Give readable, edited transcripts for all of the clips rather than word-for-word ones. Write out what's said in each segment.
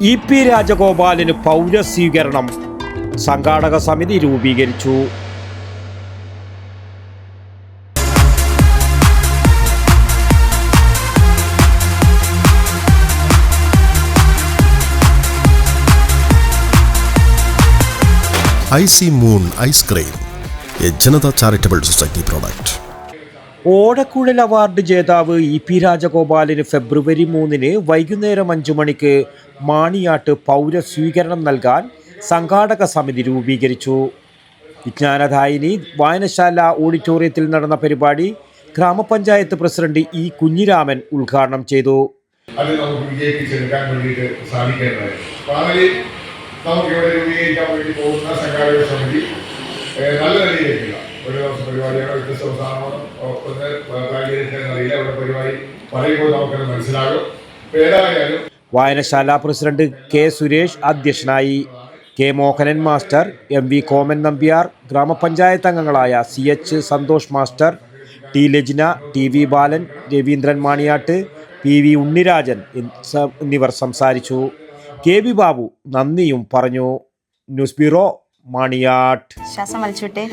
EP. രാജഗോപാലിന് പൗരസ്വീകരണം സംഘാടക സമിതി രൂപീകരിച്ചു. Icy Moon ice cream, A Janata charitable society product. Odakkuzhal award ജേതാവ് ഇ.പി. രാജഗോപാലിന് ഫെബ്രുവരി 3 വൈകുന്നേരം 5 മണിക്ക് മാണിയാട്ട് പൗരസ്വീകരണം നൽകാൻ സംഘാടക സമിതി രൂപീകരിച്ചു. വിജ്ഞാനദായിനി വായനശാല ഓഡിറ്റോറിയത്തിൽ നടന്ന പരിപാടി ഗ്രാമപഞ്ചായത്ത് പ്രസിഡന്റ് ഇ. കുഞ്ഞിരാമൻ ഉദ്ഘാടനം ചെയ്തു. അത് നമുക്ക് വിജയിപ്പിച്ചെടുക്കാൻ വേണ്ടിയിട്ട് സാധിക്കേണ്ടതായിരുന്നു. നമുക്കിവിടെ രൂപീകരിക്കാൻ വേണ്ടി പോകുന്ന സംഘാടക സമിതി നല്ല നിലയിലേക്കില്ല. ഒരു ദിവസം പരിപാടിയാണ്, വ്യത്യസ്ത സംസ്ഥാനമാണ്, ഒന്ന് കാര്യമെന്നറിയില്ല. അവിടെ പരിപാടി പറയുമ്പോൾ നമുക്കത് മനസ്സിലാകും. ഏതായാലും വായനശാല പ്രസിഡന്റ് കെ. സുരേഷ് അധ്യക്ഷനായി. K. Mohanan master, M. V. Koman Nambiar, ഗ്രാമപഞ്ചായത്ത് അംഗങ്ങളായ C. H. Santhosh master, T. Lajna, T. V. Balan, Raveendran Maniyat, P. V. Unnirajan എന്നിവർ സംസാരിച്ചു. കെ. വി. ബാബു നന്ദിയും പറഞ്ഞു. News bureau, Maniyat. ശ്വാസം വലിച്ചുവിട്ടെ.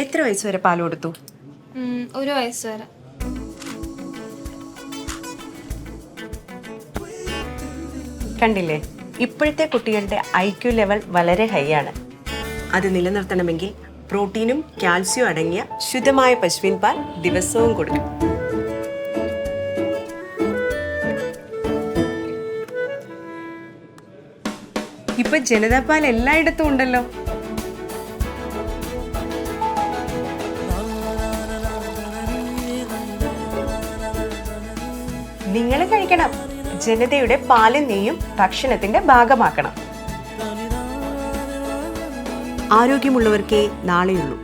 എത്ര വയസ്സ് വരെ പാൽ കൊടുത്തു? 1 വയസ്സ് വരെ. കണ്ടില്ലേ, ഇപ്പോഴത്തെ കുട്ടികളുടെ IQ ലെവൽ വളരെ ഹൈ ആണ്. അത് നിലനിർത്തണമെങ്കിൽ പ്രോട്ടീനും കാൽസ്യവും അടങ്ങിയ ശുദ്ധമായ പശുവിൻ പാൽ ദിവസവും കൊടുക്കും. ഇപ്പൊ ജനതാ പാൽ എല്ലായിടത്തും ഉണ്ടല്ലോ. നിങ്ങൾ കഴിക്കണം. ജനതയുടെ പാലും നെയ്യും ഭക്ഷണത്തിന്റെ ഭാഗമാക്കണം. ആരോഗ്യമുള്ളവർക്കേ നാളെയുള്ളൂ.